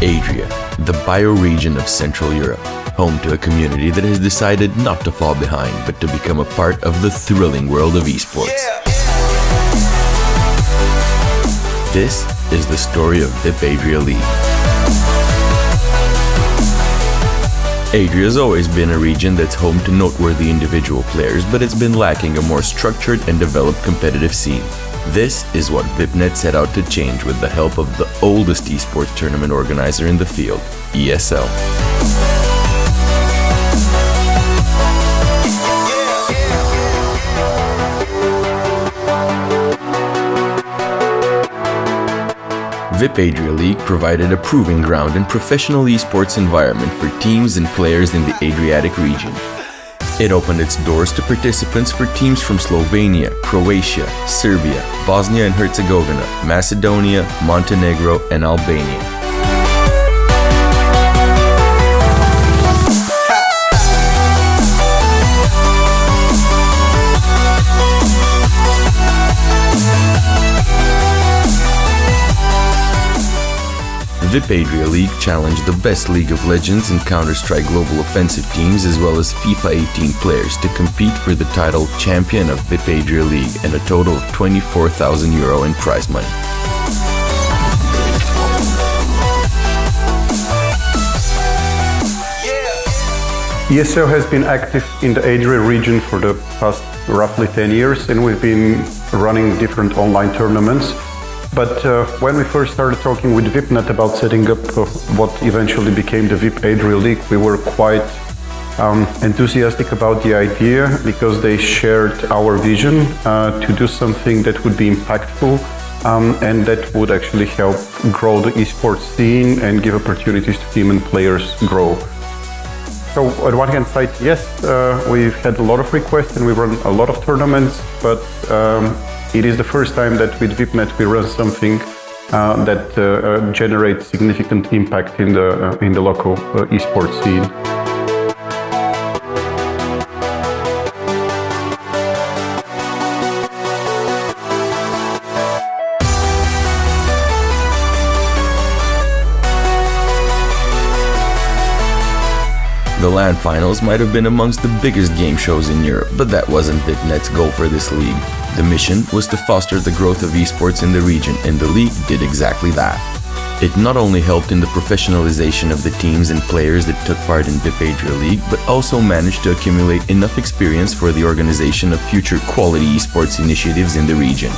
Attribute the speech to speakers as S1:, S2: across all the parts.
S1: Adria, the bioregion of Central Europe, home to a community that has decided not to fall behind, but to become a part of the thrilling world of esports. This is the story of Vip Adria League. Adria's always been a region that's home to noteworthy individual players, but it's been lacking a more structured and developed competitive scene. This is what VipNet set out to change with the help of the oldest esports tournament organizer in the field, ESL. Vip Adria League provided a proving ground and professional esports environment for teams and players in the Adriatic region. It opened its doors to participants for teams from Slovenia, Croatia, Serbia, Bosnia and Herzegovina, Macedonia, Montenegro, and Albania. Vip Adria League challenged the best League of Legends and Counter-Strike Global Offensive teams as well as FIFA 18 players to compete for the title Champion of Vip Adria League and a total of €24,000 in prize money.
S2: ESL has been active in the Adria region for the past roughly 10 years and we've been running different online tournaments. But when we first started talking with VipNet about setting up what eventually became the Vip Adria League, we were quite enthusiastic about the idea because they shared our vision to do something that would be impactful and that would actually help grow the esports scene and give opportunities to team and players grow. So on one hand side, yes, we've had a lot of requests and we run a lot of tournaments, but it is the first time that with VipNet we run something that generates significant impact in the local esports scene.
S1: The LAN finals might have been amongst the biggest game shows in Europe, but that wasn't VipNet's goal for this league. The mission was to foster the growth of esports in the region, and the league did exactly that. It not only helped in the professionalization of the teams and players that took part in Vip Adria League, but also managed to accumulate enough experience for the organization of future quality esports initiatives in the region.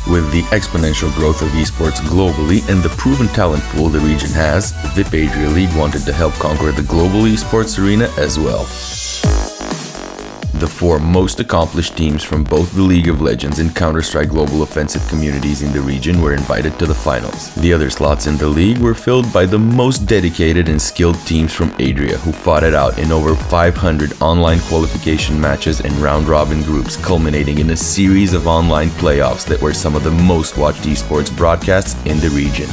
S1: With the exponential growth of esports globally and the proven talent pool the region has, Vip Adria League wanted to help conquer the global esports arena as well. The four most accomplished teams from both the League of Legends and Counter-Strike Global Offensive communities in the region were invited to the finals. The other slots in the league were filled by the most dedicated and skilled teams from Adria, who fought it out in over 500 online qualification matches and round-robin groups, culminating in a series of online playoffs that were some of the most watched esports broadcasts in the region.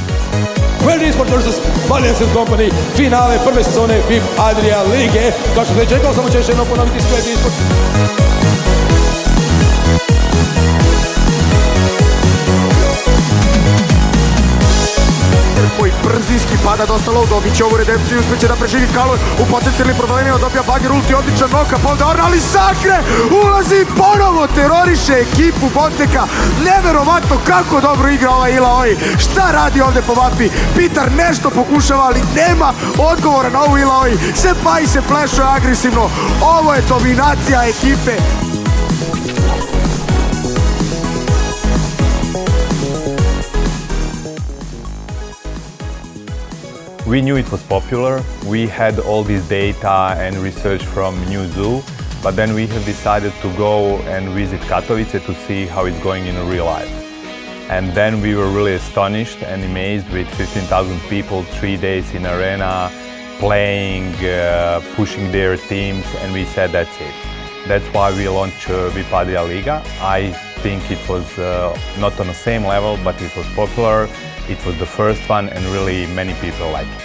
S3: World Esport vs. Valiance & Company, finale prve sezone Vip Adria Lige. Kao što se čekao, samo će još jednom ponoviti Split Esport.
S4: Koji brzinski pada dosta low, dobit će ovu redempciju, uspjeće da preživi Kaloj u potencijalnim problemima, dobija Bagger ulti, odličan noka, pa onda Orna, ali Sakre ulazi i ponovo teroriše ekipu Botneka. Neverovatno kako dobro igra ovaj Ilaoi. Šta radi ovdje po mapi? Pitar nešto pokušava, ali nema odgovora na ovu Ilaoi. Senpai se flashuje agresivno. Ovo je dominacija ekipe.
S5: We knew it was popular. We had all this data and research from New Zoo, but then we have decided to go and visit Katowice to see how it's going in real life. And then we were really astonished and amazed with 15,000 people, 3 days in arena, playing, pushing their teams, and we said that's it. That's why we launched Vip Adria Liga. I think it was not on the same level, but it was popular. It was the first one and really many people like it.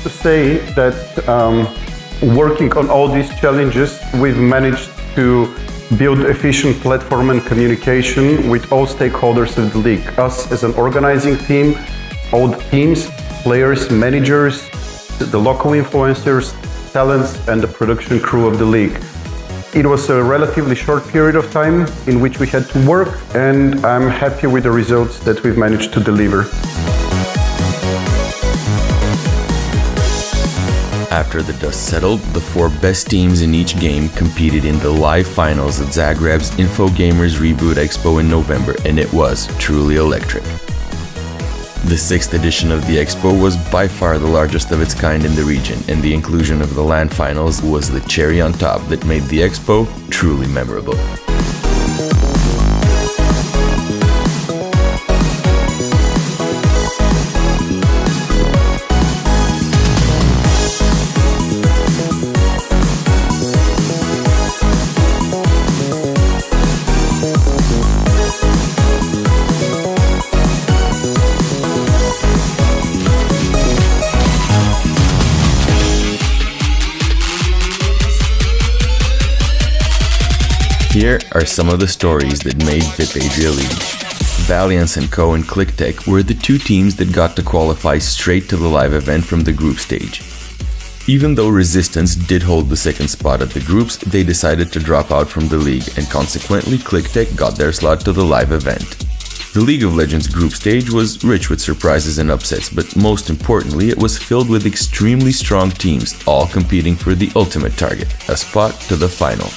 S2: To say that working on all these challenges, we've managed to build efficient platform and communication with all stakeholders of the league, us as an organizing team, all the teams, players, managers, the local influencers, talents, and the production crew of the league. It was a relatively short period of time in which we had to work, and I'm happy with the results that we've managed to deliver.
S1: After the dust settled, the 4 best teams in each game competed in the live finals at Zagreb's Infogamers Reboot Expo in November, and it was truly electric. The 6th edition of the Expo was by far the largest of its kind in the region, and the inclusion of the LAN finals was the cherry on top that made the Expo truly memorable. Here are some of the stories that made Vip Adria League. Valiance & Co. and ClickTech were the 2 teams that got to qualify straight to the live event from the group stage. Even though Resistance did hold the 2nd spot at the groups, they decided to drop out from the league, and consequently ClickTech got their slot to the live event. The League of Legends group stage was rich with surprises and upsets, but most importantly it was filled with extremely strong teams, all competing for the ultimate target, a spot to the final.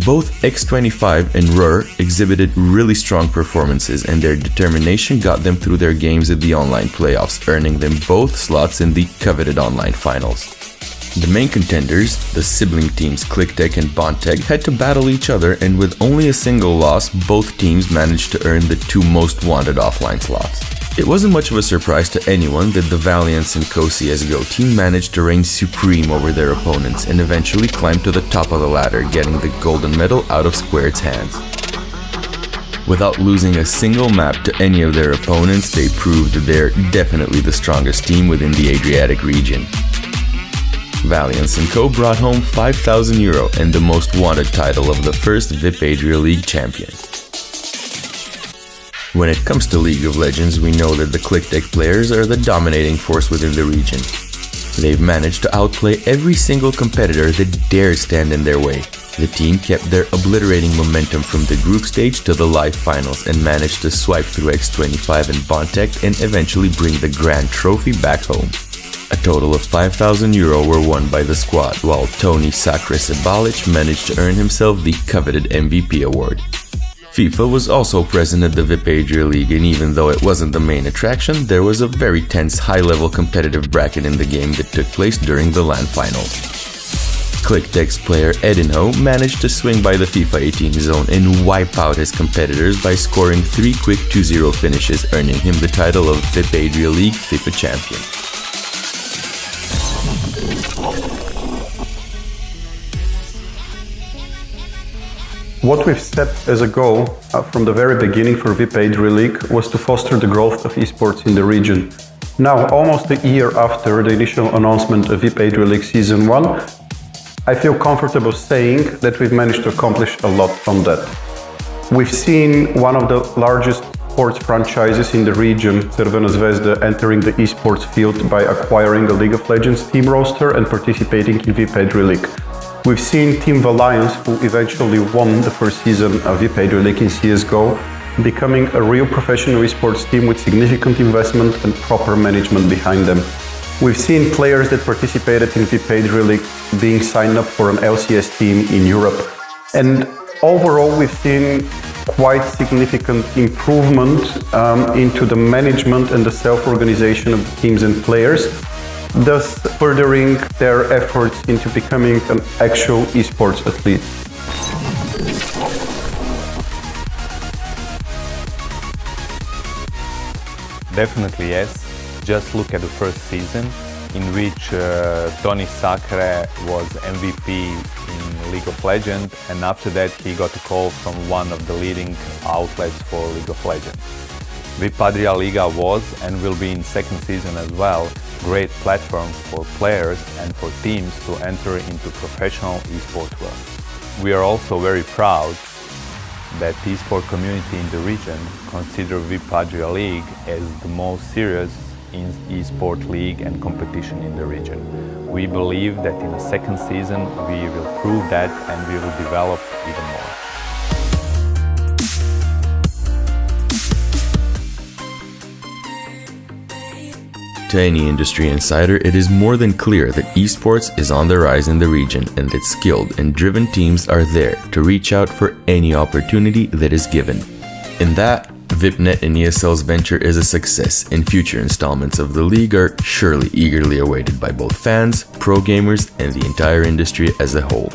S1: Both X25 and RUR exhibited really strong performances, and their determination got them through their games at the online playoffs, earning them both slots in the coveted online finals. The main contenders, the sibling teams ClickTech and Bontech, had to battle each other, and with only a single loss, both teams managed to earn the 2 most wanted offline slots. It wasn't much of a surprise to anyone that the Valiance & Co. CSGO team managed to reign supreme over their opponents and eventually climbed to the top of the ladder, getting the golden medal out of Squared's hands. Without losing a single map to any of their opponents, they proved they're definitely the strongest team within the Adriatic region. Valiance & Co. brought home €5,000 and the most wanted title of the first Vip Adria League champion. When it comes to League of Legends, we know that the ClickTech players are the dominating force within the region. They've managed to outplay every single competitor that dared stand in their way. The team kept their obliterating momentum from the group stage to the live finals and managed to swipe through X25 and Bontech and eventually bring the grand trophy back home. A total of €5,000 were won by the squad, while Tony Sacre Sebalic managed to earn himself the coveted MVP award. FIFA was also present at the Vip Adria League, and even though it wasn't the main attraction, there was a very tense high-level competitive bracket in the game that took place during the LAN finals. ClickTech's player Edinho managed to swing by the FIFA 18 zone and wipe out his competitors by scoring 3 quick 2-0 finishes, earning him the title of Vip Adria League FIFA champion.
S2: What we've set as a goal from the very beginning for Vip Adria League was to foster the growth of esports in the region. Now, almost a year after the initial announcement of Vip Adria League Season 1, I feel comfortable saying that we've managed to accomplish a lot on that. We've seen one of the largest sports franchises in the region, Crvena Zvezda, entering the esports field by acquiring the League of Legends team roster and participating in Vip Adria League. We've seen Team Valiance, who eventually won the first season of Vip Adria League in CSGO, becoming a real professional esports team with significant investment and proper management behind them. We've seen players that participated in Vip Adria League being signed up for an LCS team in Europe. And overall, we've seen quite significant improvement into the management and the self-organization of the teams and players, thus furthering their efforts into becoming an actual esports athlete.
S5: Definitely yes. Just look at the first season in which Tony Sacre was MVP in League of Legends, and after that he got a call from one of the leading outlets for League of Legends. Vip Adria Liga was and will be in second season as well great platform for players and for teams to enter into professional esports world. We are also very proud that the esport community in the region consider Vip Adria League as the most serious esport league and competition in the region. We believe that in the second season we will prove that and we will develop even more.
S1: To any industry insider, it is more than clear that esports is on the rise in the region and that skilled and driven teams are there to reach out for any opportunity that is given. In that, VipNet and ESL's venture is a success, and future installments of the league are surely eagerly awaited by both fans, pro gamers, and the entire industry as a whole.